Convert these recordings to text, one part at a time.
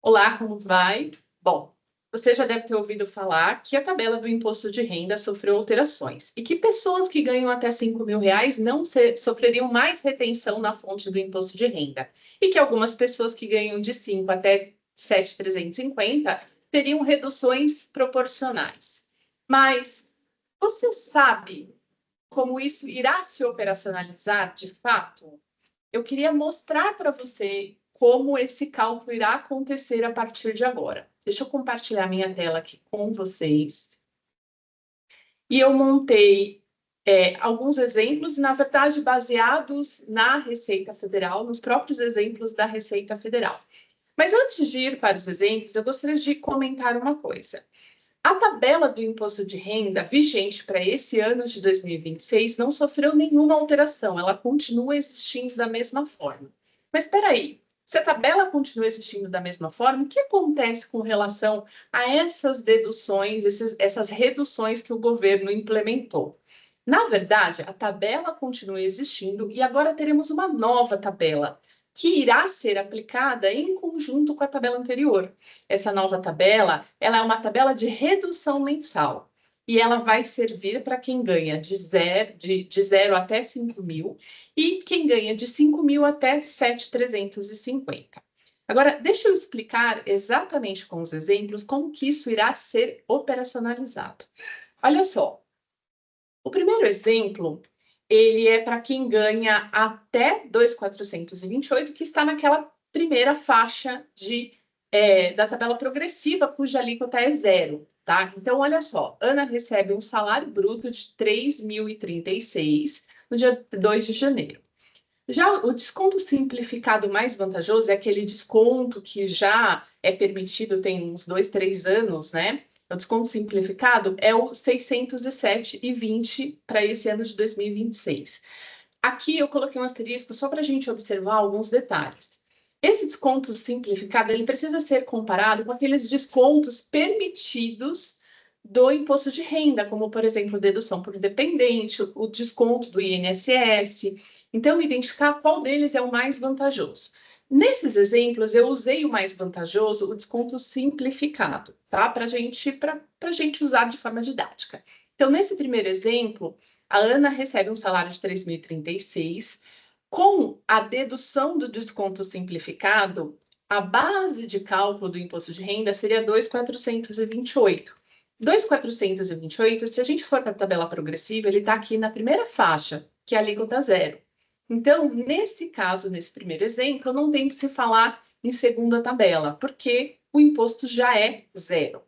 Olá, como vai? Bom, você já deve ter ouvido falar que a tabela do imposto de renda sofreu alterações e que pessoas que ganham até R$ 5.000 não sofreriam mais retenção na fonte do imposto de renda e que algumas pessoas que ganham de 5 até 7.350 teriam reduções proporcionais. Mas você sabe como isso irá se operacionalizar de fato? Eu queria mostrar para você como esse cálculo irá acontecer a partir de agora. Deixa eu compartilhar minha tela aqui com vocês. E eu montei alguns exemplos, na verdade, baseados na Receita Federal, nos próprios exemplos da Receita Federal. Mas antes de ir para os exemplos, eu gostaria de comentar uma coisa. A tabela do imposto de renda vigente para esse ano de 2026 não sofreu nenhuma alteração, ela continua existindo da mesma forma. Mas espera aí, se a tabela continua existindo da mesma forma, o que acontece com relação a essas deduções, essas reduções que o governo implementou? Na verdade, a tabela continua existindo e agora teremos uma nova tabela que irá ser aplicada em conjunto com a tabela anterior. Essa nova tabela, ela é uma tabela de redução mensal e ela vai servir para quem ganha de zero até 5.000 e quem ganha de 5.000 até 7.350. Agora, deixa eu explicar exatamente com os exemplos como que isso irá ser operacionalizado. Olha só, o primeiro exemplo, ele é para quem ganha até 2.428, que está naquela primeira faixa da tabela progressiva, cuja alíquota é zero, tá? Então, olha só, Ana recebe um salário bruto de 3.036 no dia 2 de janeiro. Já o desconto simplificado mais vantajoso é aquele desconto que já é permitido tem uns 2, 3 anos, né? O desconto simplificado é o 607,20 para esse ano de 2026. Aqui eu coloquei um asterisco só para a gente observar alguns detalhes. Esse desconto simplificado ele precisa ser comparado com aqueles descontos permitidos do imposto de renda, como, por exemplo, dedução por dependente, o desconto do INSS. Então, identificar qual deles é o mais vantajoso. Nesses exemplos, eu usei o mais vantajoso, o desconto simplificado, tá? Para gente usar de forma didática. Então, nesse primeiro exemplo, a Ana recebe um salário de 3.036. Com a dedução do desconto simplificado, a base de cálculo do imposto de renda seria 2.428. 2.428, se a gente for para a tabela progressiva, ele está aqui na primeira faixa, que é a alíquota zero. Então, nesse caso, nesse primeiro exemplo, não tem que se falar em segunda tabela, porque o imposto já é zero.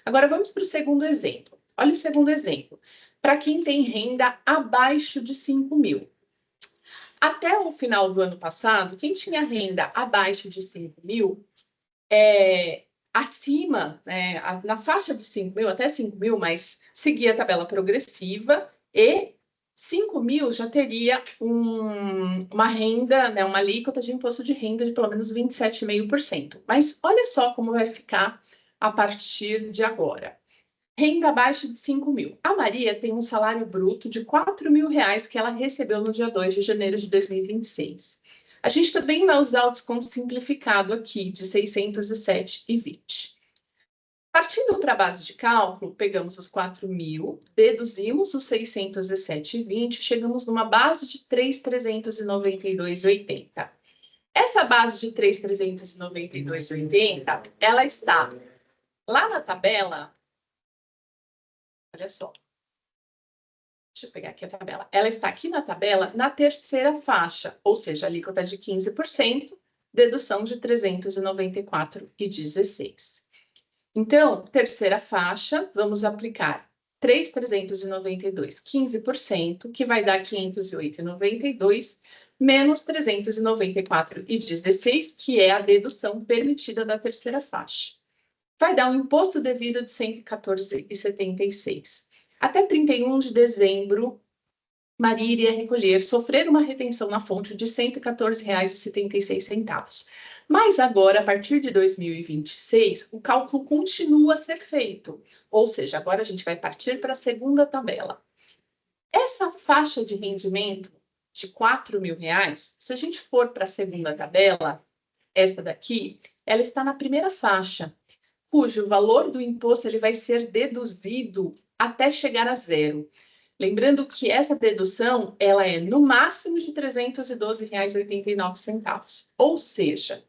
Agora, vamos para o segundo exemplo. Olha o segundo exemplo. Para quem tem renda abaixo de 5.000. Até o final do ano passado, quem tinha renda abaixo de 5.000, acima, né, na faixa de 5.000 até 5.000, mas seguia a tabela progressiva e 5.000 já teria uma renda, né, uma alíquota de imposto de renda de pelo menos 27,5%. Mas olha só como vai ficar a partir de agora. Renda abaixo de 5.000. A Maria tem um salário bruto de R$ 4.000 que ela recebeu no dia 2 de janeiro de 2026. A gente também vai usar o desconto simplificado aqui, de 607,20. Partindo para a base de cálculo, pegamos os 4.000, deduzimos os 607,20, chegamos numa base de 3.392,80. Essa base de 3.392,80, ela está lá na tabela. Olha só. Deixa eu pegar aqui a tabela. Ela está aqui na tabela na terceira faixa, ou seja, alíquota de 15%, dedução de 394,16. Então, terceira faixa, vamos aplicar 3.392, 15%, que vai dar 508,92, menos 394,16, que é a dedução permitida da terceira faixa. Vai dar um imposto devido de 114,76. Até 31 de dezembro, Maria iria sofrer uma retenção na fonte de R$ 114,76. Mas agora, a partir de 2026, o cálculo continua a ser feito. Ou seja, agora a gente vai partir para a segunda tabela. Essa faixa de rendimento de R$ 4.000, se a gente for para a segunda tabela, essa daqui, ela está na primeira faixa, cujo valor do imposto ele vai ser deduzido até chegar a zero. Lembrando que essa dedução ela é no máximo de R$ 312,89. Ou seja,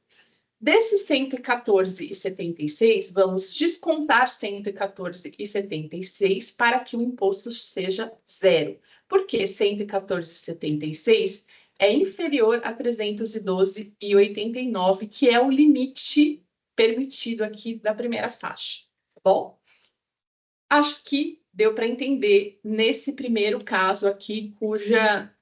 desses R$ 114,76, vamos descontar R$ 114,76 para que o imposto seja zero. Porque R$ 114,76 é inferior a R$ 312,89, que é o limite permitido aqui da primeira faixa, tá bom? Acho que deu para entender nesse primeiro caso aqui, cuja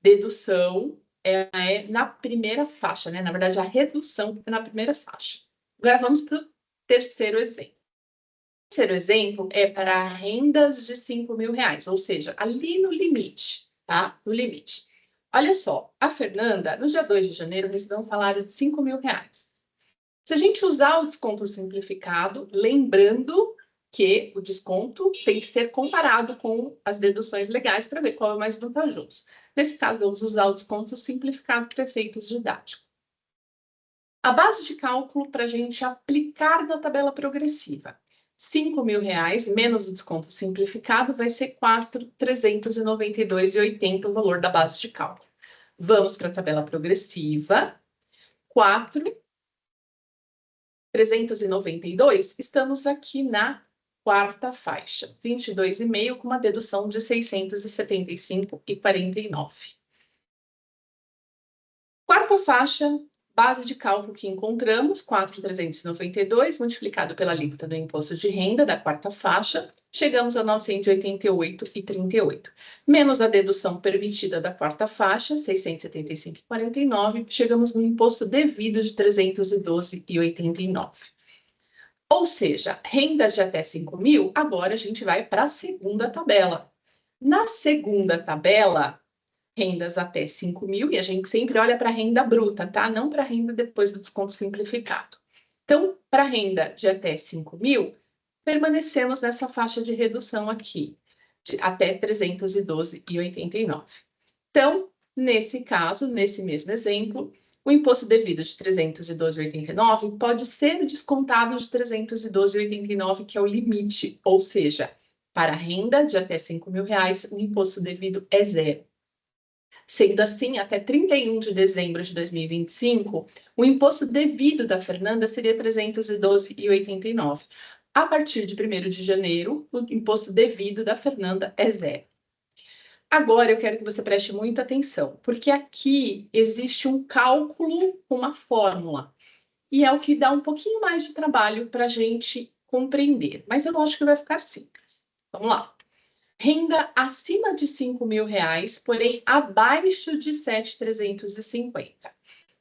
dedução é na primeira faixa, né? Na verdade, a redução é na primeira faixa. Agora vamos para o terceiro exemplo. O terceiro exemplo é para rendas de R$ 5.000, ou seja, ali no limite, tá? No limite. Olha só, a Fernanda, no dia 2 de janeiro, recebeu um salário de R$ 5.000. Se a gente usar o desconto simplificado, lembrando que o desconto tem que ser comparado com as deduções legais para ver qual é o mais vantajoso. Nesse caso, vamos usar o desconto simplificado para efeitos didáticos. A base de cálculo para a gente aplicar na tabela progressiva. R$ 5.000 menos o desconto simplificado vai ser R$ 4.392,80 o valor da base de cálculo. Vamos para a tabela progressiva. 4.392, estamos aqui na quarta faixa, 22,5 com uma dedução de 675,49. Quarta faixa, base de cálculo que encontramos, 4.392 multiplicado pela alíquota do imposto de renda da quarta faixa, chegamos a 988,38. Menos a dedução permitida da quarta faixa, 675,49, chegamos no imposto devido de 312,89. Ou seja, rendas de até 5.000, agora a gente vai para a segunda tabela. Na segunda tabela, rendas até 5.000, e a gente sempre olha para a renda bruta, tá? Não para a renda depois do desconto simplificado. Então, para a renda de até 5.000, permanecemos nessa faixa de redução aqui, de até 312,89. Então, nesse caso, nesse mesmo exemplo, o imposto devido de 312,89 pode ser descontado de 312,89, que é o limite, ou seja, para a renda de até R$ 5.000, o imposto devido é zero. Sendo assim, até 31 de dezembro de 2025, o imposto devido da Fernanda seria R$ 312,89. A partir de 1º de janeiro, o imposto devido da Fernanda é zero. Agora eu quero que você preste muita atenção, porque aqui existe um cálculo com uma fórmula, e é o que dá um pouquinho mais de trabalho para a gente compreender, mas eu acho que vai ficar simples. Vamos lá. Renda acima de R$ 5.000, porém abaixo de 7.350. O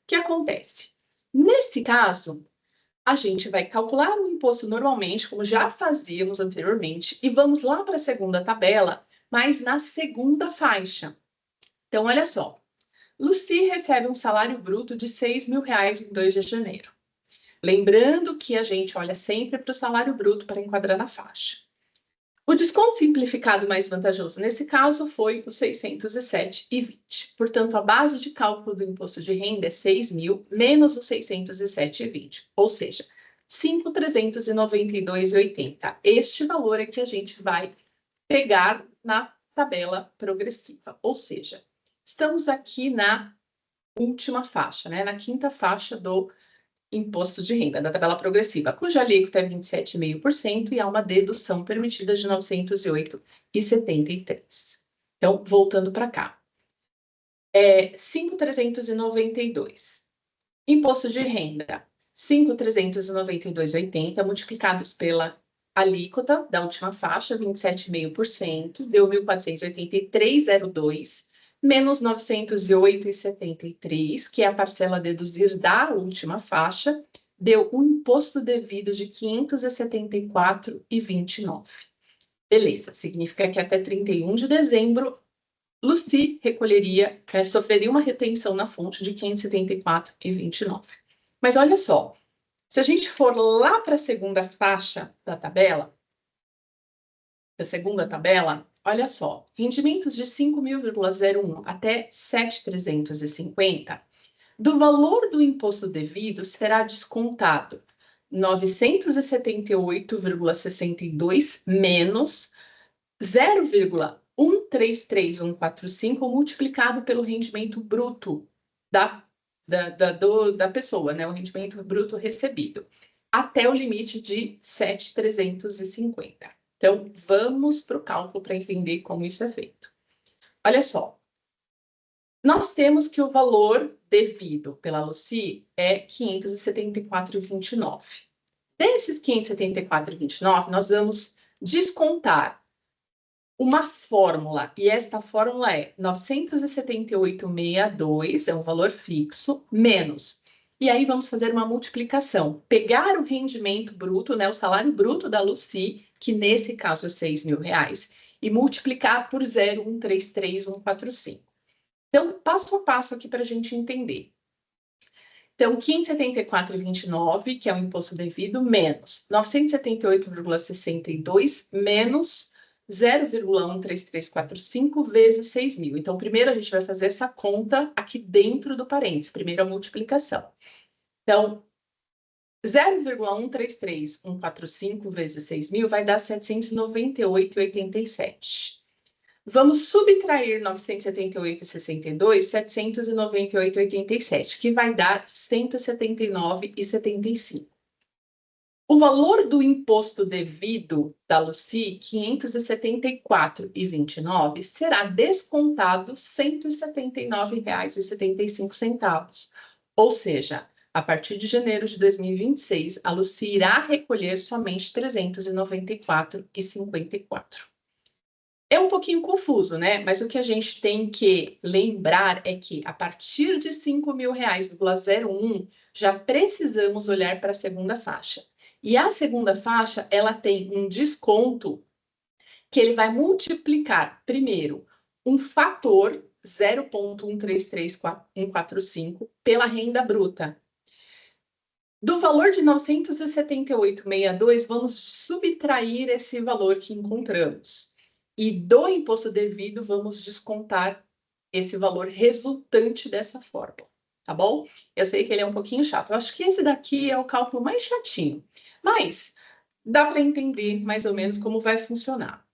que acontece? Nesse caso, a gente vai calcular o imposto normalmente, como já fazíamos anteriormente, e vamos lá para a segunda tabela, mas na segunda faixa. Então, olha só. Lucy recebe um salário bruto de R$ 6.000 em 2 de janeiro. Lembrando que a gente olha sempre para o salário bruto para enquadrar na faixa. O desconto simplificado mais vantajoso nesse caso foi o 607,20. Portanto, a base de cálculo do imposto de renda é 6.000 menos o 607,20, ou seja, 5.392,80. Este valor é que a gente vai pegar na tabela progressiva, ou seja, estamos aqui na última faixa, né? Na quinta faixa do imposto de renda, da tabela progressiva, cuja alíquota é 27,5% e há uma dedução permitida de 908,73. Então, voltando para cá. 5.392. Imposto de renda, 5.392,80 multiplicados pela alíquota da última faixa, 27,5%, deu 1.483,02, menos 908,73, que é a parcela a deduzir da última faixa, deu um imposto devido de 574,29. Beleza, significa que até 31 de dezembro, Lucy sofreria uma retenção na fonte de 574,29. Mas olha só, se a gente for lá para a segunda faixa da tabela, olha só, rendimentos de 5.000,01 até 7.350, Do valor do imposto devido será descontado 978,62 menos 0,133145 multiplicado pelo rendimento bruto da pessoa, né? O rendimento bruto recebido, até o limite de 7.350. Então, vamos para o cálculo para entender como isso é feito. Olha só, nós temos que o valor devido pela Lucy é 574,29. Desses 574,29, nós vamos descontar uma fórmula, e esta fórmula é 978,62, é um valor fixo, menos. E aí vamos fazer uma multiplicação. Pegar o rendimento bruto, né, o salário bruto da Lucy, que nesse caso é R$6.000, e multiplicar por 0,133145. Então, passo a passo aqui para a gente entender. Então, 574,29, que é o imposto devido, menos 978,62, menos 0,13345 vezes 6.000. Então, primeiro a gente vai fazer essa conta aqui dentro do parênteses, primeiro a multiplicação. Então, 0,133145 vezes 6.000 vai dar 798,87. Vamos subtrair 978,62, 798,87, que vai dar 179,75. O valor do imposto devido da Lucy, 574,29, será descontado R$ 179,75. Ou seja, a partir de janeiro de 2026, a Lucy irá recolher somente R$ 394,54. É um pouquinho confuso, né? Mas o que a gente tem que lembrar é que a partir de R$ 5.000,01 já precisamos olhar para a segunda faixa. E a segunda faixa, ela tem um desconto que ele vai multiplicar, primeiro, um fator 0,133145 pela renda bruta. Do valor de 978,62, vamos subtrair esse valor que encontramos. E do imposto devido, vamos descontar esse valor resultante dessa fórmula, tá bom? Eu sei que ele é um pouquinho chato. Eu acho que esse daqui é o cálculo mais chatinho, mas dá para entender mais ou menos como vai funcionar.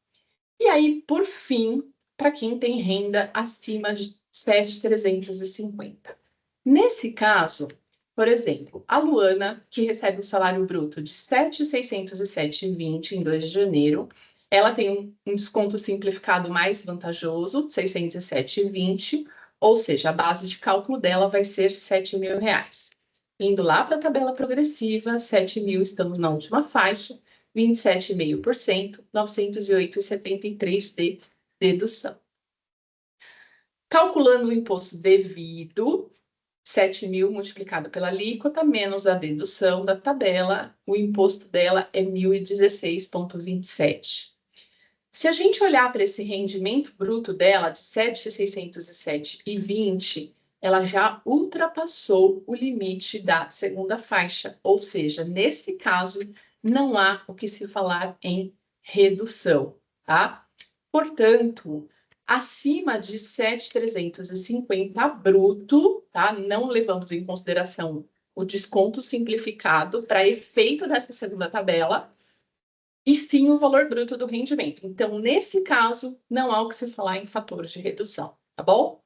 E aí, por fim, para quem tem renda acima de 7.350. Nesse caso, por exemplo, a Luana, que recebe um salário bruto de 7.607,20 em 2 de janeiro, ela tem um desconto simplificado mais vantajoso, 607,20, ou seja, a base de cálculo dela vai ser R$ 7.000. Indo lá para a tabela progressiva, 7.000, estamos na última faixa, 27,5%, 908,73 de dedução. Calculando o imposto devido, 7.000 multiplicado pela alíquota, menos a dedução da tabela, o imposto dela é 1.016,27. Se a gente olhar para esse rendimento bruto dela de 7.607,20, ela já ultrapassou o limite da segunda faixa, ou seja, nesse caso, não há o que se falar em redução, tá? Portanto, acima de 7.350 bruto, tá? Não levamos em consideração o desconto simplificado para efeito dessa segunda tabela, e sim o valor bruto do rendimento. Então, nesse caso, não há o que se falar em fator de redução, tá bom?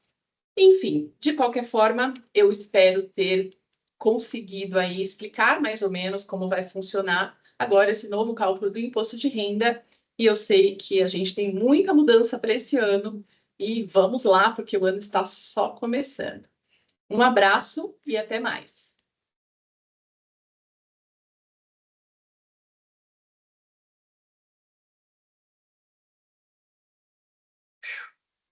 Enfim, de qualquer forma, eu espero ter conseguido aí explicar mais ou menos como vai funcionar agora esse novo cálculo do imposto de renda. E eu sei que a gente tem muita mudança para esse ano e vamos lá, porque o ano está só começando. Um abraço e até mais.